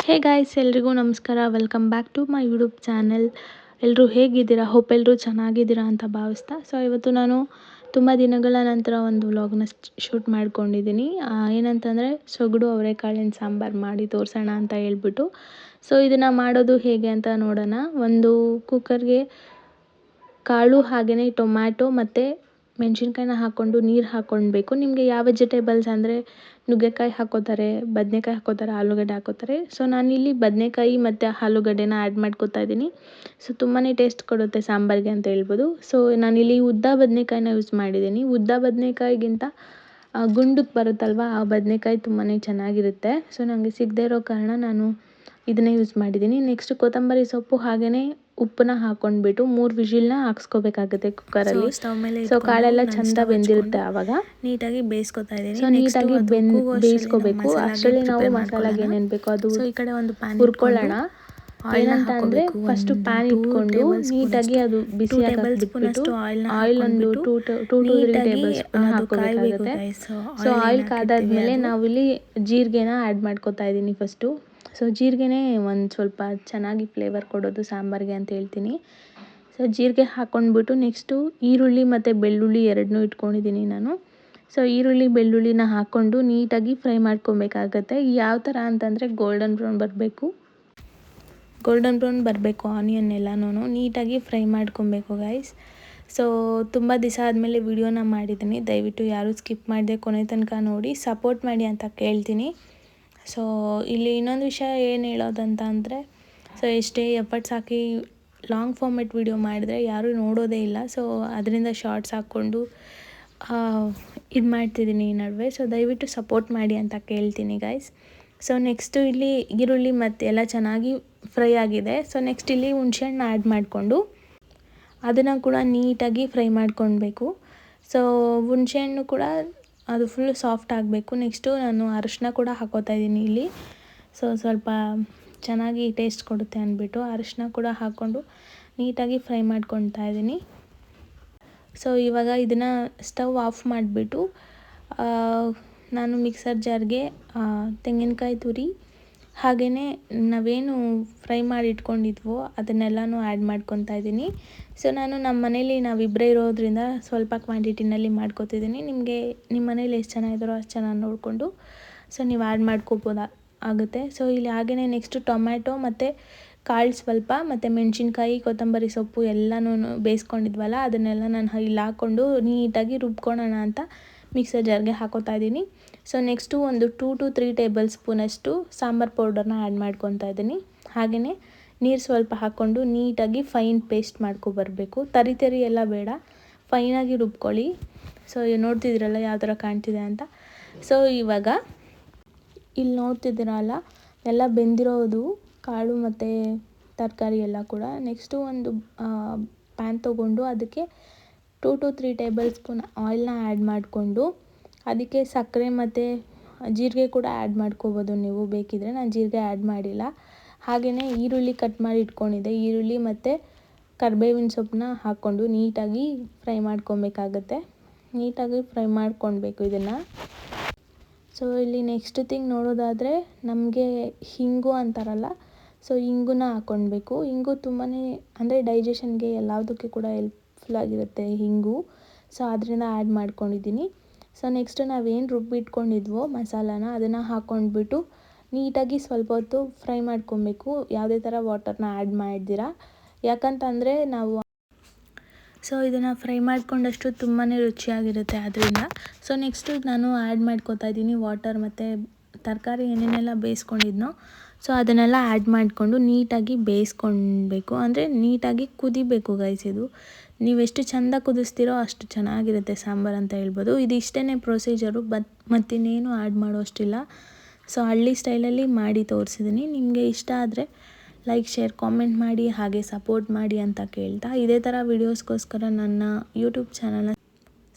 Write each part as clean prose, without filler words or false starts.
ಹೇ guys, ಎಲ್ರಿಗೂ ನಮಸ್ಕಾರ. Welcome back to my YouTube channel. ಎಲ್ಲರೂ ಹೇಗಿದ್ದೀರಾ? ಹೋಪ್ ಎಲ್ಲರೂ ಚೆನ್ನಾಗಿದ್ದೀರಾ ಅಂತ ಭಾವಿಸ್ತಾ. ಸೊ ಇವತ್ತು ನಾನು ತುಂಬ ದಿನಗಳ ನಂತರ ಒಂದು ವ್ಲಾಗ್ನ ಶೂಟ್ ಮಾಡ್ಕೊಂಡಿದ್ದೀನಿ. ಏನಂತಂದರೆ ಸೊಗಡು ಅವರೆಕಾಳಿನ ಸಾಂಬಾರು ಮಾಡಿ ತೋರಿಸೋಣ ಅಂತ ಹೇಳ್ಬಿಟ್ಟು. ಸೊ ಇದನ್ನು ಮಾಡೋದು ಹೇಗೆ ಅಂತ ನೋಡೋಣ. ಒಂದು ಕುಕ್ಕರ್ಗೆ ಕಾಳು ಹಾಗೆಯೇ ಟೊಮ್ಯಾಟೊ ಮತ್ತು ಮೆಣಸಿನ್ಕಾಯಿನ ಹಾಕ್ಕೊಂಡು ನೀರು ಹಾಕ್ಕೊಳ್ಬೇಕು. ನಿಮಗೆ ಯಾವ ವೆಜಿಟೇಬಲ್ಸ್ ಅಂದರೆ ನುಗ್ಗೆಕಾಯಿ ಹಾಕ್ಕೋತಾರೆ, ಬದನೆಕಾಯಿ ಹಾಕ್ಕೋತಾರೆ, ಆಲೂಗಡ್ಡೆ ಹಾಕ್ಕೋತಾರೆ. ಸೊ ನಾನಿಲ್ಲಿ ಬದನೆಕಾಯಿ ಮತ್ತು ಆಲೂಗಡ್ಡೆನ ಆ್ಯಡ್ ಮಾಡ್ಕೋತಾ ಇದ್ದೀನಿ. ಸೊ ತುಂಬಾ ಟೇಸ್ಟ್ ಕೊಡುತ್ತೆ ಸಾಂಬಾರಿಗೆ ಅಂತ ಹೇಳ್ಬೋದು. ಸೊ ನಾನಿಲ್ಲಿ ಉದ್ದ ಬದನೆಕಾಯಿನ ಯೂಸ್ ಮಾಡಿದ್ದೀನಿ. ಉದ್ದ ಬದನೆಕಾಯಿಗಿಂತ ಗುಂಡಕ್ಕೆ ಬರುತ್ತಲ್ವ, ಆ ಬದನೆಕಾಯಿ ತುಂಬಾ ಚೆನ್ನಾಗಿರುತ್ತೆ. ಸೊ ನನಗೆ ಸಿಗದೇ ಇರೋ ಕಾರಣ ನಾನು ಇದನ್ನೇ ಯೂಸ್ ಮಾಡಿದ್ದೀನಿ. ನೆಕ್ಸ್ಟ್ ಕೊತ್ತಂಬರಿ ಸೊಪ್ಪು ಹಾಗೆಯೇ ಉಪ್ಪನ್ನ ಹಾಕ್ಕೊಂಡ್ಬಿಟ್ಟು 3 ವಿಷಿಲ್ನ ಹಾಕ್ಸ್ಕೋಬೇಕಾಗುತ್ತೆ ಕುಕ್ಕರಲ್ಲಿ. ಸೊ ಕಾಳೆಲ್ಲ ಚೆಂದ ಬೆಂದಿರುತ್ತೆ ಆವಾಗ. ನೀಟಾಗಿ ಬೇಯಿಸ್ಕೊತಾ ಇದ್ದೀನಿ. ಸೊ ನೀಟಾಗಿ ಬೇಯಿಸ್ಕೋಬೇಕು. ಅಷ್ಟರಲ್ಲಿ ನಾವು ಮಸಾಲಾಗೆ ಏನೇನು ಬೇಕೋ ಅದು ಈ ಕಡೆ ಒಂದು ಪ್ಯಾನ್ ಹುರ್ಕೊಳ್ಳೋಣ. ಏನಂತ ಅಂದರೆ ಫಸ್ಟು ಪ್ಯಾನ್ ಇಟ್ಕೊಂಡು ನೀಟಾಗಿ ಅದು ಬಿಸಿ ಬಿಟ್ಬಿಟ್ಟು ಆಯಿಲ್ ಒಂದು 2 to 3 ಟೇಬಲ್ ಸ್ಪೂನ್ ಹಾಕೋಬೇಕಾಗುತ್ತೆ. ಸೊ ಆಯಿಲ್ ಕಾದಾದ್ಮೇಲೆ ನಾವಿಲ್ಲಿ ಜೀರಿಗೆನ ಆ್ಯಡ್ ಮಾಡ್ಕೋತಾ ಇದ್ದೀನಿ ಫಸ್ಟು. ಸೊ ಜೀರಿಗೆನೇ ಒಂದು ಸ್ವಲ್ಪ ಚೆನ್ನಾಗಿ ಫ್ಲೇವರ್ ಕೊಡೋದು ಸಾಂಬಾರಿಗೆ ಅಂತ ಹೇಳ್ತೀನಿ. ಸೊ ಜೀರಿಗೆ ಹಾಕ್ಕೊಂಡ್ಬಿಟ್ಟು ನೆಕ್ಸ್ಟು ಈರುಳ್ಳಿ ಮತ್ತು ಬೆಳ್ಳುಳ್ಳಿ ಎರಡನ್ನೂ ಇಟ್ಕೊಂಡಿದ್ದೀನಿ ನಾನು. ಸೊ ಈರುಳ್ಳಿ ಬೆಳ್ಳುಳ್ಳಿನ ಹಾಕ್ಕೊಂಡು ನೀಟಾಗಿ ಫ್ರೈ ಮಾಡ್ಕೊಬೇಕಾಗತ್ತೆ. ಯಾವ ಥರ ಅಂತಂದರೆ ಗೋಲ್ಡನ್ ಬ್ರೌನ್ ಬರಬೇಕು ಆನಿಯನ್ ಎಲ್ಲನೂ ನೀಟಾಗಿ ಫ್ರೈ ಮಾಡ್ಕೊಬೇಕು ಗೈಸ್. ಸೊ ತುಂಬ ದಿವಸ ಆದಮೇಲೆ ವಿಡಿಯೋನ ಮಾಡಿದ್ದೀನಿ. ದಯವಿಟ್ಟು ಯಾರೂ ಸ್ಕಿಪ್ ಮಾಡದೆ ಕೊನೆ ತನಕ ನೋಡಿ ಸಪೋರ್ಟ್ ಮಾಡಿ ಅಂತ ಕೇಳ್ತೀನಿ. ಸೊ ಇಲ್ಲಿ ಇನ್ನೊಂದು ವಿಷಯ ಏನು ಹೇಳೋದಂತ ಅಂದರೆ, ಸೊ ಎಷ್ಟೇ ಎಫರ್ಟ್ಸ್ ಹಾಕಿ ಲಾಂಗ್ ಫಾರ್ಮೆಟ್ ವಿಡಿಯೋ ಮಾಡಿದ್ರೆ ಯಾರೂ ನೋಡೋದೇ ಇಲ್ಲ. ಸೊ ಅದರಿಂದ ಶಾರ್ಟ್ಸ್ ಹಾಕ್ಕೊಂಡು ಇದು ಮಾಡ್ತಿದ್ದೀನಿ ಈ ನಡುವೆ. ಸೊ ದಯವಿಟ್ಟು ಸಪೋರ್ಟ್ ಮಾಡಿ ಅಂತ ಕೇಳ್ತೀನಿ ಗೈಸ್. ಸೊ ನೆಕ್ಸ್ಟು ಇಲ್ಲಿ ಈರುಳ್ಳಿ ಮತ್ತು ಎಲ್ಲ ಚೆನ್ನಾಗಿ ಫ್ರೈ ಆಗಿದೆ. ಸೊ ನೆಕ್ಸ್ಟ್ ಇಲ್ಲಿ ಹುಣಸೆಹಣ್ಣು ಆ್ಯಡ್ ಮಾಡಿಕೊಂಡು ಅದನ್ನು ಕೂಡ ನೀಟಾಗಿ ಫ್ರೈ ಮಾಡ್ಕೊಳ್ಬೇಕು. ಸೊ ಹುಣಸೆಹಣ್ಣು ಕೂಡ ಅದು ಫುಲ್ ಸಾಫ್ಟ್ ಆಗಬೇಕು. ನೆಕ್ಸ್ಟು ನಾನು ಅರಿಶಿನ ಕೂಡ ಹಾಕ್ಕೋತಾ ಇದ್ದೀನಿ ಇಲ್ಲಿ. ಸೊ ಸ್ವಲ್ಪ ಚೆನ್ನಾಗಿ ಟೇಸ್ಟ್ ಕೊಡುತ್ತೆ ಅಂದ್ಬಿಟ್ಟು ಅರಿಶಿನ ಕೂಡ ಹಾಕ್ಕೊಂಡು ನೀಟಾಗಿ ಫ್ರೈ ಮಾಡ್ಕೊತಾ ಇದ್ದೀನಿ. ಸೊ ಇವಾಗ ಇದನ್ನು ಸ್ಟವ್ ಆಫ್ ಮಾಡಿಬಿಟ್ಟು ನಾನು ಮಿಕ್ಸರ್ ಜಾರ್ಗೆ ತೆಂಗಿನಕಾಯಿ ತುರಿ ಹಾಗೆಯೇ ನಾವೇನು ಫ್ರೈ ಮಾಡಿ ಇಟ್ಕೊಂಡಿದ್ವೋ ಅದನ್ನೆಲ್ಲನೂ ಆ್ಯಡ್ ಮಾಡ್ಕೊತಾ ಇದ್ದೀನಿ. ಸೊ ನಾನು ನಮ್ಮ ಮನೇಲಿ ನಾವಿಬ್ಬರೇ ಇರೋದ್ರಿಂದ ಸ್ವಲ್ಪ ಕ್ವಾಂಟಿಟಿನಲ್ಲಿ ಮಾಡ್ಕೊತಿದ್ದೀನಿ. ನಿಮಗೆ ನಿಮ್ಮ ಮನೇಲಿ ಎಷ್ಟು ಜನ ಇದ್ದಾರೋ ಅಷ್ಟು ಚೆನ್ನಾಗಿ ನೋಡಿಕೊಂಡು ಸೊ ನೀವು ಆ್ಯಡ್ ಮಾಡ್ಕೋಬೋದು ಆಗುತ್ತೆ. ಸೊ ಇಲ್ಲಿ ಹಾಗೆಯೇ ನೆಕ್ಸ್ಟು ಟೊಮ್ಯಾಟೊ ಮತ್ತು ಕಾಳು ಸ್ವಲ್ಪ ಮತ್ತು ಮೆಣಸಿನ್ಕಾಯಿ, ಕೊತ್ತಂಬರಿ ಸೊಪ್ಪು ಎಲ್ಲನೂ ಬೇಯಿಸ್ಕೊಂಡಿದ್ವಲ್ಲ ಅದನ್ನೆಲ್ಲ ನಾನು ಇಲ್ಲಿ ಹಾಕ್ಕೊಂಡು ನೀಟಾಗಿ ರುಬ್ಕೊಳ್ಳೋಣ ಅಂತ ಮಿಕ್ಸರ್ ಜಾರ್ಗೆ ಹಾಕೋತಾ ಇದ್ದೀನಿ. ಸೊ ನೆಕ್ಸ್ಟು ಒಂದು 2 to 3 ಟೇಬಲ್ ಸ್ಪೂನಷ್ಟು ಸಾಂಬಾರು ಪೌಡರ್ನ ಆ್ಯಡ್ ಮಾಡ್ಕೊತಾ ಇದ್ದೀನಿ. ಹಾಗೆಯೇ ನೀರು ಸ್ವಲ್ಪ ಹಾಕ್ಕೊಂಡು ನೀಟಾಗಿ ಫೈನ್ ಪೇಸ್ಟ್ ಮಾಡ್ಕೊಬರಬೇಕು. ತರಿ ಎಲ್ಲ ಬೇಡ, ಫೈನಾಗಿ ರುಬ್ಕೊಳ್ಳಿ. ಸೊ ನೋಡ್ತಿದ್ದೀರಲ್ಲ ಯಾವ ಥರ ಕಾಣ್ತಿದೆ ಅಂತ. ಸೊ ಇವಾಗ ಇಲ್ಲಿ ನೋಡ್ತಿದ್ದೀರಲ್ಲ ಎಲ್ಲ ಬೆಂದಿರೋದು ಕಾಳು ಮತ್ತು ತರಕಾರಿ ಎಲ್ಲ ಕೂಡ. ನೆಕ್ಸ್ಟು ಒಂದು ಪ್ಯಾನ್ ತೊಗೊಂಡು ಅದಕ್ಕೆ 2 to 3 ಟೇಬಲ್ ಸ್ಪೂನ್ ಆಯಿಲ್ನ ಆ್ಯಡ್ ಮಾಡಿಕೊಂಡು ಅದಕ್ಕೆ ಸಕ್ಕರೆ ಮತ್ತು ಜೀರಿಗೆ ಕೂಡ ಆ್ಯಡ್ ಮಾಡ್ಕೋಬೋದು ನೀವು ಬೇಕಿದ್ದರೆ. ನಾನು ಜೀರಿಗೆ ಆ್ಯಡ್ ಮಾಡಿಲ್ಲ. ಹಾಗೆಯೇ ಈರುಳ್ಳಿ ಕಟ್ ಮಾಡಿ ಇಟ್ಕೊಂಡಿದ್ದೆ, ಈರುಳ್ಳಿ ಮತ್ತು ಕರಿಬೇವಿನ ಸೊಪ್ಪನ್ನ ಹಾಕ್ಕೊಂಡು ನೀಟಾಗಿ ಫ್ರೈ ಮಾಡ್ಕೊಬೇಕಾಗತ್ತೆ. ನೀಟಾಗಿ ಫ್ರೈ ಮಾಡ್ಕೊಳ್ಬೇಕು ಇದನ್ನು. ಸೊ ಇಲ್ಲಿ ನೆಕ್ಸ್ಟ್ ಥಿಂಗ್ ನೋಡೋದಾದರೆ ನಮಗೆ ಹಿಂಗು ಅಂತಾರಲ್ಲ, ಸೊ ಹಿಂಗುನ ಹಾಕ್ಕೊಳ್ಬೇಕು. ಹಿಂಗು ತುಂಬಾ ಅಂದರೆ ಡೈಜೆಷನ್ಗೆ ಎಲ್ಲದಕ್ಕೆ ಕೂಡ ಹೆಲ್ಪ್ಫುಲ್ ಆಗಿರುತ್ತೆ ಹಿಂಗು. ಸೊ ಅದರಿಂದ ಆ್ಯಡ್ ಮಾಡ್ಕೊಂಡಿದ್ದೀನಿ. ಸೊ ನೆಕ್ಸ್ಟು ನಾವೇನು ರುಬ್ಬಿಟ್ಕೊಂಡಿದ್ವೋ ಮಸಾಲಾನ ಅದನ್ನು ಹಾಕ್ಕೊಂಡ್ಬಿಟ್ಟು ನೀಟಾಗಿ ಸ್ವಲ್ಪ ಹೊತ್ತು ಫ್ರೈ ಮಾಡ್ಕೊಬೇಕು. ಯಾವುದೇ ಥರ ವಾಟರ್ನ ಆ್ಯಡ್ ಮಾಡಿದಿರ, ಯಾಕಂತಂದರೆ ನಾವು ಸೊ ಇದನ್ನು ಫ್ರೈ ಮಾಡ್ಕೊಂಡಷ್ಟು ತುಂಬಾ ರುಚಿಯಾಗಿರುತ್ತೆ ಅದರಿಂದ. ಸೊ ನೆಕ್ಸ್ಟು ನಾನು ಆ್ಯಡ್ ಮಾಡ್ಕೋತಾ ಇದ್ದೀನಿ ವಾಟರ್ ಮತ್ತು ತರಕಾರಿ ಏನೇನೆಲ್ಲ ಬೇಯಿಸ್ಕೊಂಡಿದ್ನೋ ಸೊ ಅದನ್ನೆಲ್ಲ ಆ್ಯಡ್ ಮಾಡಿಕೊಂಡು ನೀಟಾಗಿ ಬೇಯಿಸ್ಕೊಳ್ಬೇಕು. ಅಂದರೆ ನೀಟಾಗಿ ಕುದಿಬೇಕು ಗೈಸ್. ಇದು ನೀವೆಷ್ಟು ಚೆಂದ ಕುದಿಸ್ತೀರೋ ಅಷ್ಟು ಚೆನ್ನಾಗಿರುತ್ತೆ ಸಾಂಬಾರು ಅಂತ ಹೇಳ್ಬೋದು. ಇದು ಇಷ್ಟೇ ಪ್ರೊಸೀಜರು, ಮತ್ತಿನ್ನೇನು ಆ್ಯಡ್ ಮಾಡೋಷ್ಟಿಲ್ಲ. ಸೊ ಹಳ್ಳಿ ಸ್ಟೈಲಲ್ಲಿ ಮಾಡಿ ತೋರಿಸಿದ್ದೀನಿ. ನಿಮಗೆ ಇಷ್ಟ ಆದರೆ ಲೈಕ್, ಶೇರ್, ಕಾಮೆಂಟ್ ಮಾಡಿ ಹಾಗೆ ಸಪೋರ್ಟ್ ಮಾಡಿ ಅಂತ ಕೇಳ್ತಾ, ಇದೇ ಥರ ವೀಡಿಯೋಸ್ಗೋಸ್ಕರ ನನ್ನ ಯೂಟ್ಯೂಬ್ ಚಾನಲ್ನ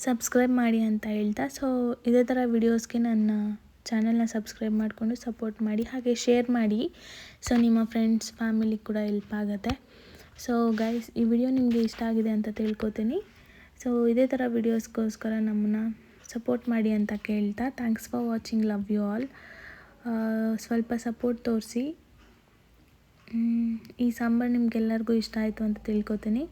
ಸಬ್ಸ್ಕ್ರೈಬ್ ಮಾಡಿ ಅಂತ ಹೇಳ್ತಾ, ಸೊ ಇದೇ ಥರ ವೀಡಿಯೋಸ್ಗೆ ನನ್ನ ಚಾನಲ್ನ ಸಬ್ಸ್ಕ್ರೈಬ್ ಮಾಡಿಕೊಂಡು ಸಪೋರ್ಟ್ ಮಾಡಿ ಹಾಗೆ ಶೇರ್ ಮಾಡಿ. ಸೊ ನಿಮ್ಮ ಫ್ರೆಂಡ್ಸ್ ಫ್ಯಾಮಿಲಿಗೆ ಕೂಡ ಹೆಲ್ಪ್ ಆಗುತ್ತೆ. ಸೊ ಗೈಸ್, ಈ ವಿಡಿಯೋ ನಿಮಗೆ ಇಷ್ಟ ಆಗಿದೆ ಅಂತ ತಿಳ್ಕೊತೀನಿ. ಸೊ ಇದೇ ಥರ ವೀಡಿಯೋಸ್ಗೋಸ್ಕರ ನಮ್ಮನ್ನು ಸಪೋರ್ಟ್ ಮಾಡಿ ಅಂತ ಕೇಳ್ತಾ, thanks for watching, love you all. ಸ್ವಲ್ಪ ಸಪೋರ್ಟ್ ತೋರಿಸಿ. ಈ ಸಾಂಬಾರು ನಿಮ್ಗೆಲ್ಲರಿಗೂ ಇಷ್ಟ ಆಯಿತು ಅಂತ ತಿಳ್ಕೊತೀನಿ.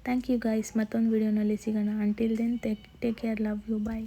Thank you guys. ಮತ್ತೊಂದು ವಿಡಿಯೋನಲ್ಲಿ ಸಿಗೋಣ. Until then take care, love you, bye.